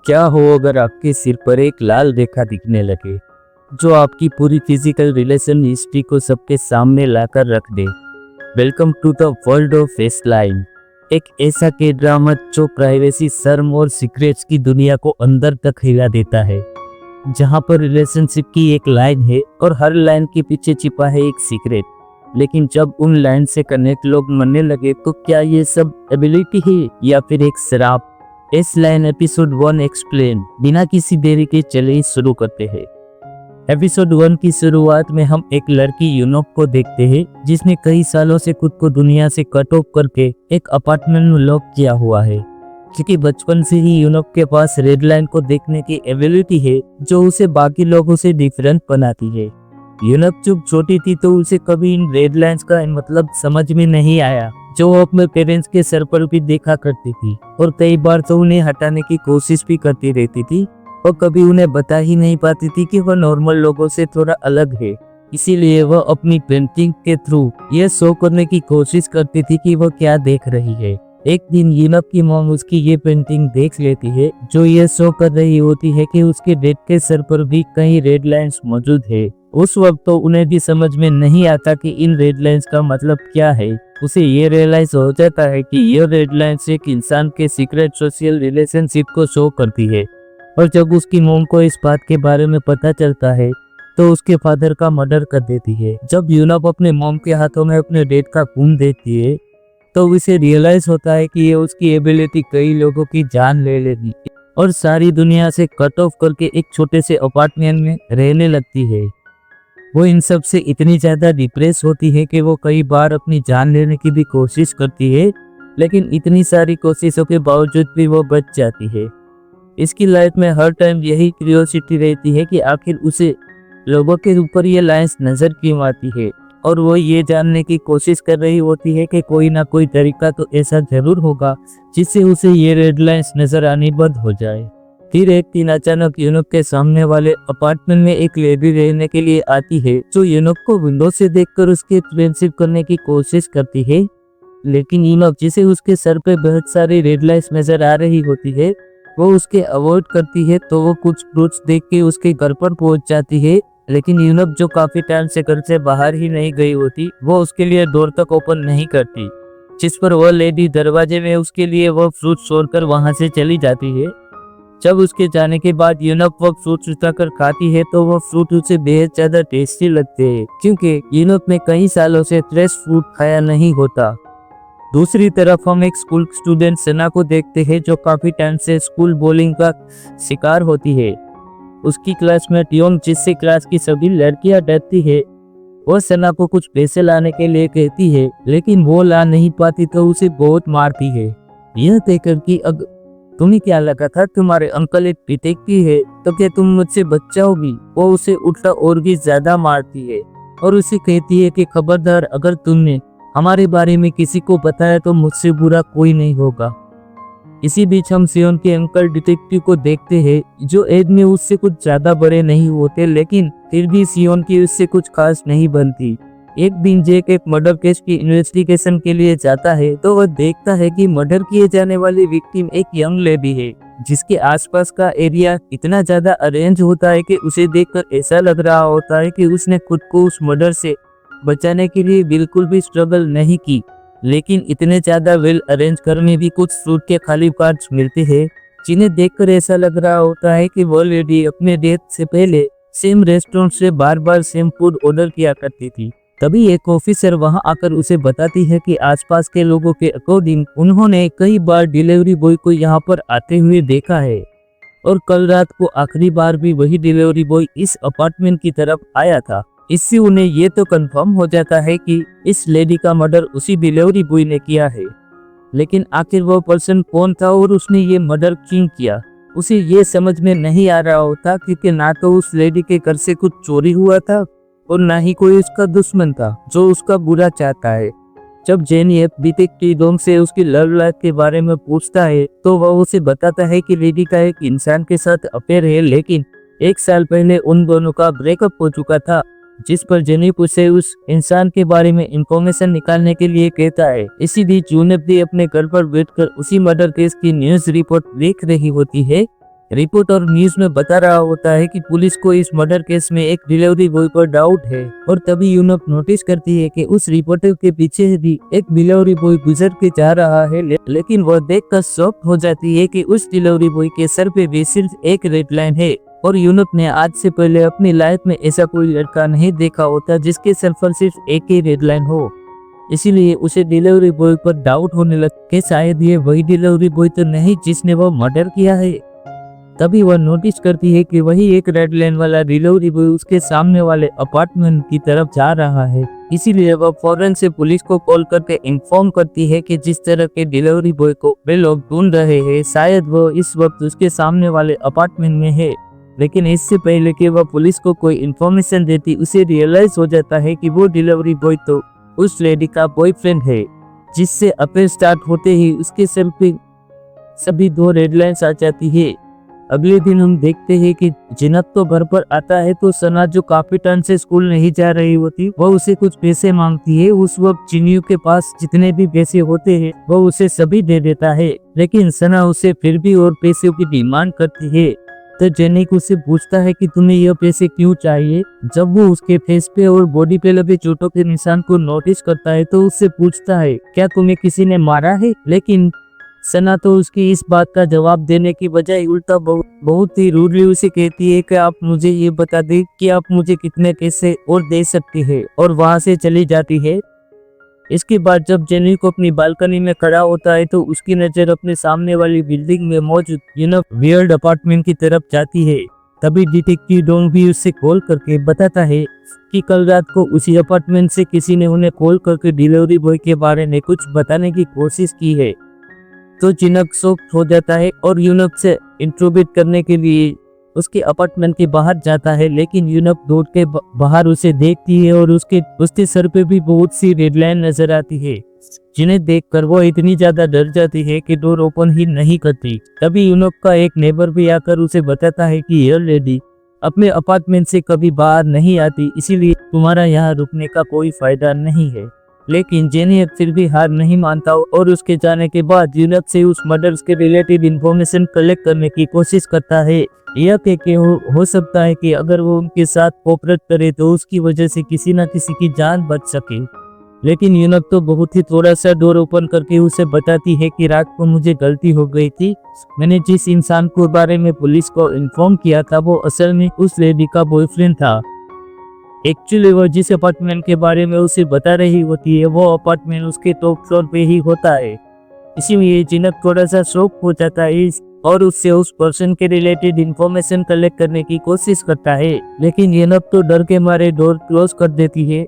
क्या हो अगर आपके सिर पर एक लाल रेखा दिखने लगे जो आपकी पूरी फिजिकल रिलेशन हिस्ट्री को सबके सामने लाकर रख दे। Welcome to the world of face line, एक ऐसा के ड्रामा जो प्राइवेसी, शर्म और सीक्रेट्स की दुनिया को अंदर तक हिला देता है, जहां पर रिलेशनशिप की एक लाइन है और हर लाइन के पीछे छिपा है एक सीक्रेट। लेकिन जब उन लाइन से कनेक्ट लोग मनने लगे तो क्या ये सब एबिलिटी है या फिर एक शराब? इस लाइन एपिसोड 1 एक्सप्लेन। बिना किसी देरी के चले शुरू करते हैं। एपिसोड 1 की शुरुआत में हम एक लड़की यूनोक को देखते हैं जिसने कई सालों से खुद को दुनिया से कट ऑफ करके एक अपार्टमेंट में लॉक किया हुआ है, क्योंकि बचपन से ही यूनोक के पास रेड लाइन को देखने की एबिलिटी है जो उसे बाकी लोगों से डिफरेंट बनाती है। यूनोक जब छोटी थी तो उसे कभी इन रेड लाइन्स का मतलब समझ में नहीं आया, जो वो अपने पेरेंट्स के सर पर भी देखा करती थी और कई बार तो उन्हें हटाने की कोशिश भी करती रहती थी और कभी उन्हें बता ही नहीं पाती थी कि वह नॉर्मल लोगों से थोड़ा अलग है। इसीलिए वह अपनी पेंटिंग के थ्रू यह शो करने की कोशिश करती थी कि वह क्या देख रही है। एक दिन यूनोक की मॉम उसकी ये पेंटिंग देख लेती है जो ये शो कर रही होती है कि उसके डैड के सर पर भी कई रेड लाइन्स मौजूद है। उस वक्त तो उन्हें भी समझ में नहीं आता कि इन रेड लाइन्स का मतलब क्या है। उसे ये रियलाइज हो जाता है कि ये रेड लाइन्स एक इंसान के सीक्रेट सोशल रिलेशनशिप को शो करती है, और जब उसकी मॉम को इस बात के बारे में पता चलता है तो उसके फादर का मर्डर कर देती है। जब यूनोक अपने मॉम के हाथों में अपने डैड का खून देखती है तो उसे रियलाइज होता है कि ये उसकी एबिलिटी कई लोगों की जान ले लेगी और सारी दुनिया से कट ऑफ करके एक छोटे से अपार्टमेंट में रहने लगती है। वो इन सब से इतनी ज़्यादा डिप्रेस होती है कि वो कई बार अपनी जान लेने की भी कोशिश करती है, लेकिन इतनी सारी कोशिशों के बावजूद भी वो बच जाती है। इसकी लाइफ में हर टाइम यही क्यूरियोसिटी रहती है कि आखिर उसे लोगों के ऊपर ये लाइन्स नज़र क्यों आती है, और वो ये जानने की कोशिश कर रही होती है कि कोई ना कोई तरीका तो ऐसा जरूर होगा जिससे उसे ये रेड लाइन्स नज़र आनी बंद हो जाए। फिर एक दिन अचानक यूनोक के सामने वाले अपार्टमेंट में एक लेडी रहने के लिए आती है जो यूनोक को विंडो से देखकर उसके फ्रेंडशिप करने की कोशिश करती है। लेकिन यूनोक, जिसे उसके सर पे बहुत सारी रेड लाइन्स नजर आ रही होती है, वो उसके अवॉइड करती है। तो वो कुछ फ्रूट्स देख के उसके घर पर पहुंच जाती है, लेकिन यूनोक जो काफी टाइम से घर से बाहर ही नहीं गई होती, वो उसके लिए डोर तक ओपन नहीं करती, जिस पर वह लेडी दरवाजे में उसके लिए वो फ्रूट छोड़कर वहां से चली जाती है। जब उसके जाने के बाद यूनोक वो फ्रूट उठाकर खाती है तो वो फ्रूट उसे बेहद ज्यादा टेस्टी लगते हैं, क्योंकि यूनोक ने कई सालों से फ्रेश फ्रूट खाया नहीं होता। दूसरी तरफ हम एक स्कूल स्टूडेंट सना को देखते हैं जो काफी टाइम से स्कूल bullying का शिकार होती है। उसकी क्लासमेट योंग, जिससे क्लास की सभी लड़कियां डरती है, वो सना को कुछ पैसे लाने के लिए कहती है, लेकिन वो ला नहीं पाती तो उसे बहुत मारती है। यह देखकर कि अब तुम्हें क्या लगा था तुम्हारे अंकल एक डिटेक्टिव है तो क्या तुम मुझसे बच जाओगी, वो उसे उल्टा और भी ज्यादा मारती है और उसे कहती है कि खबरदार, अगर तुमने हमारे बारे में किसी को बताया तो मुझसे बुरा कोई नहीं होगा। इसी बीच हम सियोन के अंकल डिटेक्टिव को देखते हैं जो एज में उससे कुछ ज्यादा बड़े नहीं होते, लेकिन फिर भी सियोन की उससे कुछ खास नहीं बनती। एक दिन जैक एक मर्डर केस की इन्वेस्टिगेशन के लिए जाता है तो वह देखता है कि मर्डर किए जाने वाली विक्टिम एक यंग लेडी है जिसके आसपास का एरिया इतना ज्यादा अरेंज होता है कि उसे देखकर ऐसा लग रहा होता है कि उसने खुद को उस मर्डर से बचाने के लिए बिल्कुल भी स्ट्रगल नहीं की। लेकिन इतने ज्यादा वेल अरेंज घर में भी कुछ फ्रूट के खाली पार्ट्स मिलते हैं जिन्हें देखकर ऐसा लग रहा होता है कि वो लेडी अपने डेथ से पहले सेम रेस्टोरेंट से बार बार सेम फूड ऑर्डर किया करती थी। तभी एक ऑफिसर वहां आकर उसे बताती है कि आसपास के लोगों के अकॉर्डिंग उन्होंने कई बार डिलीवरी बॉय को यहाँ पर आते हुए देखा है, और कल रात को आखिरी बार भी वही डिलीवरी बॉय इस अपार्टमेंट की तरफ आया था। इससे उन्हें ये तो कंफर्म हो जाता है कि इस लेडी का मर्डर उसी डिलीवरी बॉय ने किया है। लेकिन आखिर वो पर्सन कौन था और उसने ये मर्डर क्यों किया, उसे ये समझ में नहीं आ रहा होता, क्योंकि ना तो उस लेडी के घर से कुछ चोरी हुआ था और ना ही कोई उसका दुश्मन था जो उसका बुरा चाहता है। जब जेनी डिटेक्टिव डोम से उसकी लव लाइफ के बारे में पूछता है तो वह उसे बताता है कि लेडी का एक इंसान के साथ अफेयर है, लेकिन 1 साल पहले उन दोनों का ब्रेकअप हो चुका था, जिस पर जेनिफ उसे उस इंसान के बारे में इंफॉर्मेशन निकालने के लिए कहता है। इसी बीच यूनिफ भी अपने घर पर बैठकर उसी मर्डर केस की न्यूज रिपोर्ट देख रही होती है। रिपोर्ट और न्यूज में बता रहा होता है कि पुलिस को इस मर्डर केस में एक डिलीवरी बॉय पर डाउट है और तभी यूनप नोटिस करती है कि उस रिपोर्टर के पीछे भी एक डिलीवरी बॉय गुजर के जा रहा है, लेकिन वह देखकर शॉक हो जाती है कि उस डिलीवरी बॉय के सर पे भी सिर्फ एक रेड लाइन है और यूनप ने आज से पहले अपनी लाइफ में ऐसा कोई लड़का नहीं देखा होता जिसके सर पर सिर्फ एक ही रेड लाइन हो। इसीलिए उसे डिलीवरी बॉय पर डाउट होने लगा कि शायद ये वही डिलीवरी बॉय तो नहीं जिसने वो मर्डर किया है। तभी वह नोटिस करती है कि वही एक रेड लाइन वाला डिलीवरी बॉय उसके सामने वाले अपार्टमेंट की तरफ जा रहा है। इसीलिए वह फौरन से पुलिस को कॉल करके इन्फॉर्म करती है कि जिस तरह के डिलीवरी बॉय को वे लोग ढूंढ रहे हैं शायद वो इस वक्त उसके सामने वाले अपार्टमेंट में है। लेकिन इससे पहले कि वह पुलिस को कोई इन्फॉर्मेशन देती उसे रियलाइज हो जाता है कि वो डिलीवरी बॉय तो उस लेडी का बॉयफ्रेंड है, जिससे अफेयर स्टार्ट होते ही उसके सर पे सभी 2 रेड लाइन्स आ जाती है। अगले दिन हम देखते हैं कि जिनत तो घर पर आता है तो सना जो काफी टाइम से स्कूल नहीं जा रही होती वह उसे कुछ पैसे मांगती है। उस वक्त जिन्नू के पास जितने भी पैसे होते हैं वह उसे सभी दे देता है, लेकिन सना उसे फिर भी और पैसों की डिमांड करती है। तो जेनिक उससे पूछता है कि तुम्हें यह पैसे क्यों चाहिए। जब वो उसके फेस पे और बॉडी पे लगे चोटों के निशान को नोटिस करता है तो उससे पूछता है क्या तुम्हें किसी ने मारा है, लेकिन सना तो उसकी इस बात का जवाब देने की बजाय उल्टा बहुत ही रूडली उसे कहती है कि आप मुझे ये बता दें कि आप मुझे कितने पैसे और दे सकती है, और वहां से चली जाती है। इसके बाद जब जेनी को अपनी बालकनी में खड़ा होता है तो उसकी नजर अपने सामने वाली बिल्डिंग में मौजूद वियर्ड अपार्टमेंट की तरफ जाती है। तभी डिटेक्टिव डॉन भी उससे कॉल करके बताता है कि कल रात को उसी अपार्टमेंट से किसी ने उन्हें कॉल करके डिलीवरी बॉय के बारे में कुछ बताने की कोशिश की है। तो जिनक शॉक हो जाता है और यूनप से इंट्रोगेट करने के लिए उसके अपार्टमेंट के बाहर जाता है, लेकिन यूनप दौड़ के बाहर उसे देखती है और उसके सर पे भी बहुत सी रेड लाइन नजर आती है, जिन्हें देखकर वो इतनी ज्यादा डर जाती है कि डोर ओपन ही नहीं करती। तभी यूनप का एक नेबर भी आकर उसे बताता है कि यह लेडी अपने अपार्टमेंट से कभी बाहर नहीं आती, इसीलिए तुम्हारा यहाँ रुकने का कोई फायदा नहीं है। लेकिन जेनी फिर भी हार नहीं मानता और उसके जाने के बाद यूनप से उस मर्डर्स के रिलेटेड इंफॉर्मेशन कलेक्ट करने की कोशिश करता है। यह कह के हो सकता है कि अगर वो उनके साथ कोऑपरेट करे तो उसकी वजह से किसी न किसी की जान बच सके। लेकिन यूनप तो बहुत ही थोड़ा सा डोर ओपन करके उसे बताती है कि रात को मुझे गलती हो गई थी। मैंने जिस इंसान के बारे में पुलिस को इन्फॉर्म किया था वो असल में उस लेडी का बॉयफ्रेंड था। एक्चुअली वो जिस अपार्टमेंट के बारे में उसे बता रही होती है वो अपार्टमेंट उसके टॉप फ्लोर पे ही होता है। इसीलिए जिनक थोड़ा सा शॉक हो जाता है और उससे उस पर्सन के रिलेटेड इंफॉर्मेशन कलेक्ट करने की कोशिश करता है, लेकिन जिनक तो डर के मारे डोर क्लोज कर देती है।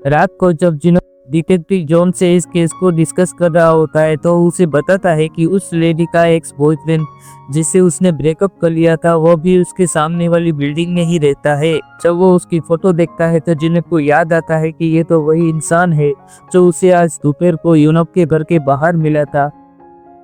रात को जब जिनक डिटेक्टिव जॉन से इस केस को डिस्कस कर रहा होता है तो उसे बताता है कि उस लेडी का एक्स बॉयफ्रेंड जिससे उसने ब्रेकअप कर लिया था वो भी उसके सामने वाली बिल्डिंग में ही रहता है। जब वो उसकी फोटो देखता है तो जिनक को याद आता है कि ये तो वही इंसान है जो उसे आज दोपहर को यूनप के घर के बाहर मिला था।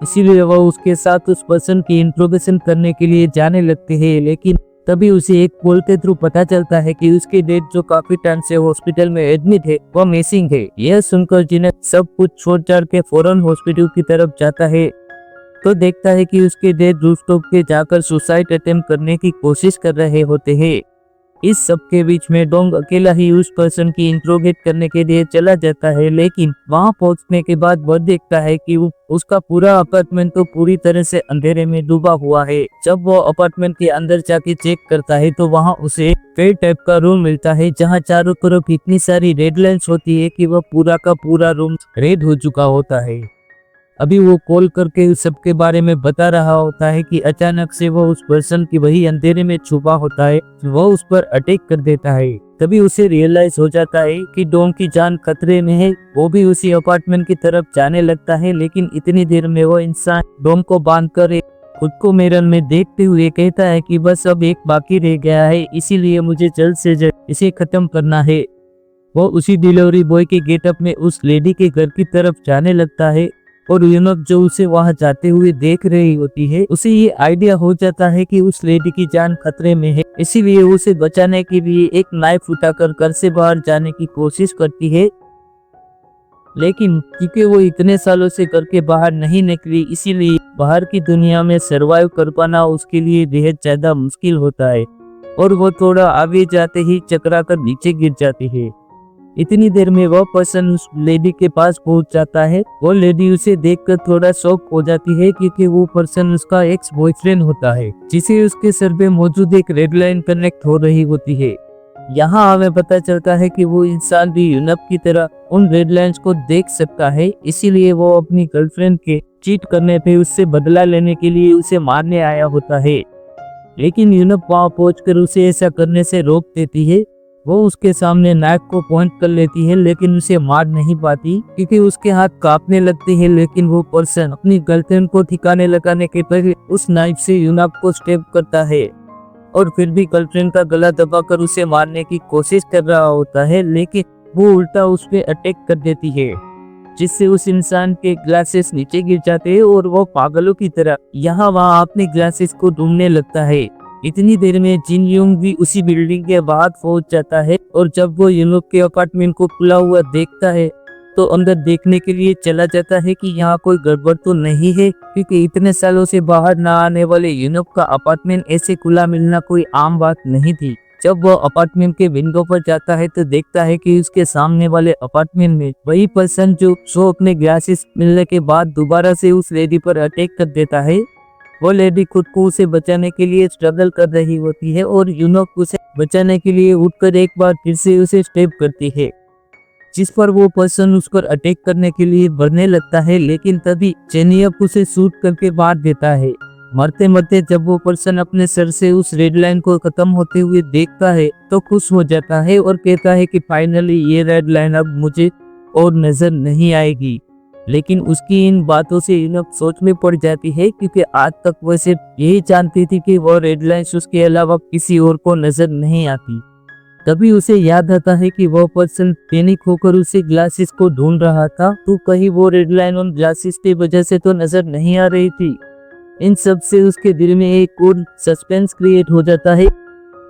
इसीलिए वो उसके साथ उस पर्सन की इंट्रोगेशन करने के लिए जाने लगते हैं, लेकिन तभी उसे एक कॉल के थ्रू पता चलता है कि उसकी डेट जो काफी टाइम से हॉस्पिटल में एडमिट है वो मिसिंग है। यह सुनकर जिनक सब कुछ छोड़ छाड़ के फौरन हॉस्पिटल की तरफ जाता है तो देखता है कि उसके डेड रूफटॉप पे जाकर सुसाइड अटेम्प्ट करने की कोशिश कर रहे होते हैं। इस सब के बीच में डोंग अकेला ही उस पर्सन की इंट्रोगेट करने के लिए चला जाता है, लेकिन वहां पहुंचने के बाद वह देखता है कि उसका पूरा अपार्टमेंट तो पूरी तरह से अंधेरे में डूबा हुआ है। जब वो अपार्टमेंट के अंदर जाके चेक करता है तो वहां उसे कई टाइप का रूम मिलता है जहां चारों तरफ इतनी सारी रेड लाइन्स होती है कि वह पूरा का पूरा रूम रेड हो चुका होता है। अभी वो कॉल करके उस सब के बारे में बता रहा होता है कि अचानक से वो उस पर्सन की वही अंधेरे में छुपा होता है, वो उस पर अटैक कर देता है। तभी उसे रियलाइज हो जाता है कि डोम की जान खतरे में है। वो भी उसी अपार्टमेंट की तरफ जाने लगता है, लेकिन इतनी देर में वो इंसान डोम को बांधकर खुद को मिरर में देखते हुए कहता है कि बस अब एक बाकी रह गया है, इसीलिए मुझे जल्द से जल्द इसे खत्म करना है। वो उसी डिलीवरी बॉय के गेटअप में उस लेडी के घर की तरफ जाने लगता है और यूनप जो उसे वहां जाते हुए देख रही होती है उसे ये आइडिया हो जाता है कि उस लेडी की जान खतरे में है, इसीलिए उसे बचाने के लिए एक नाइफ उठाकर घर से बाहर जाने की कोशिश करती है। लेकिन क्योंकि वो इतने सालों से घर के बाहर नहीं निकली, इसीलिए बाहर की दुनिया में सरवाइव कर पाना उसके लिए बेहद ज्यादा मुश्किल होता है और वो थोड़ा आगे जाते ही चकरा कर नीचे गिर जाती है। इतनी देर में वह पर्सन उस लेडी के पास पहुंच जाता है। वो लेडी उसे देखकर थोड़ा शॉक हो जाती है क्योंकि वो पर्सन उसका एक्स बॉयफ्रेंड होता है, जिसे उसके सर पे मौजूद एक रेड लाइन कनेक्ट हो रही होती है। यहाँ हमें पता चलता है कि वो इंसान भी यूनप की तरह उन रेड लाइन्स को देख सकता है, इसीलिए वो अपनी गर्लफ्रेंड के चीट करने पे उससे बदला लेने के लिए उसे मारने आया होता है। लेकिन यूनप वहां पहुंचकर उसे ऐसा करने से रोक देती है। वो उसके सामने नाइफ को पॉइंट कर लेती है, लेकिन उसे मार नहीं पाती क्योंकि उसके हाथ कांपने लगते हैं। लेकिन वो पर्सन अपनी गर्लफ्रेंड को ठिकाने लगाने के पहले उस नाइफ से यूनप को स्टेप करता है और फिर भी गर्लफ्रेंड का गला दबाकर उसे मारने की कोशिश कर रहा होता है, लेकिन वो उल्टा उस पे अटैक कर देती है, जिससे उस इंसान के ग्लासेस नीचे गिर जाते हैं और वो पागलों की तरह यहाँ वहाँ अपने ग्लासेस को ढूंढने लगता है। इतनी देर में जिन यूंग भी उसी बिल्डिंग के बाहर पहुंच जाता है और जब वो यूनप के अपार्टमेंट को खुला हुआ देखता है तो अंदर देखने के लिए चला जाता है कि यहाँ कोई गड़बड़ तो नहीं है, क्योंकि इतने सालों से बाहर ना आने वाले यूनप का अपार्टमेंट ऐसे खुला मिलना कोई आम बात नहीं थी। जब वो अपार्टमेंट के विंडो पर जाता है तो देखता है कि उसके सामने वाले अपार्टमेंट में वही पर्सन जो अपने ग्लासेस मिलने के बाद दोबारा से उस लेडी पर अटैक कर देता है। वो लेडी खुद को उसे बचाने के लिए स्ट्रगल कर रही होती है और यूनप उसे बचाने के लिए उठकर एक बार फिर से उसे स्टेप करती है, जिस पर वो पर्सन उस पर अटैक करने के लिए बढ़ने लगता है। लेकिन तभी जेनियप उसे शूट करके मार देता है। मरते मरते जब वो पर्सन अपने सर से उस रेड लाइन को खत्म होते हुए देखता है तो खुश हो जाता है और कहता है कि फाइनली ये रेड लाइन अब मुझे और नजर नहीं आएगी। लेकिन उसकी इन बातों से यूनप सोच में पड़ जाती है, क्योंकि आज तक वो सिर्फ यही जानती थी कि वो रेड लाइन्स उसके अलावा किसी और को नजर नहीं आती। तभी उसे याद आता है कि वो पर्सन पैनिक होकर उसे ग्लासेस को ढूंढ रहा था, तो कहीं वो रेड लाइन उन ग्लासेस की वजह से तो नजर नहीं आ रही थी। इन सब से उसके दिल में एक और सस्पेंस क्रिएट हो जाता है,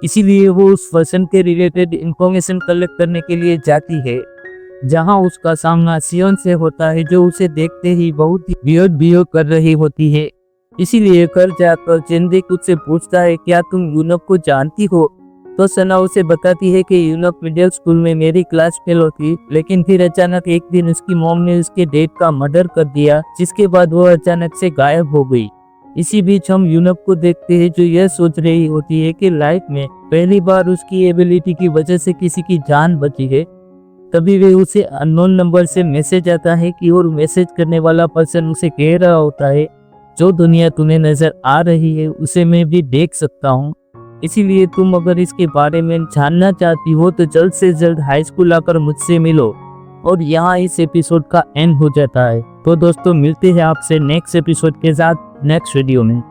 इसीलिए वो उस पर्सन के रिलेटेड इंफॉर्मेशन कलेक्ट करने के लिए जाती है, जहां उसका सामना सियोन से होता है, जो उसे देखते ही बहुत ही वियर्ड बिहेव कर रही होती है। इसीलिए घर जाकर चेंदिक उससे पूछता है, क्या तुम यूनप को जानती हो? तो सना उसे बताती है कि यूनप मिडिल स्कूल में मेरी क्लास फेलो थी, लेकिन फिर अचानक एक दिन उसकी मॉम ने उसके डैड का मर्डर कर दिया, जिसके बाद वो अचानक से गायब हो गई। इसी बीच हम यूनप को देखते हैं, जो यह सोच रही होती है कि लाइफ में पहली बार उसकी एबिलिटी की वजह से किसी की जान बची है। तभी वे उसे अननोन नंबर से मैसेज आता है कि और मैसेज करने वाला पर्सन उसे कह रहा होता है, जो दुनिया तुम्हें नजर आ रही है उसे मैं भी देख सकता हूँ, इसीलिए तुम अगर इसके बारे में जानना चाहती हो तो जल्द से जल्द हाई स्कूल आकर मुझसे मिलो। और यहाँ इस एपिसोड का एंड हो जाता है। तो दोस्तों मिलते हैं आपसे नेक्स्ट एपिसोड के साथ नेक्स्ट वीडियो में।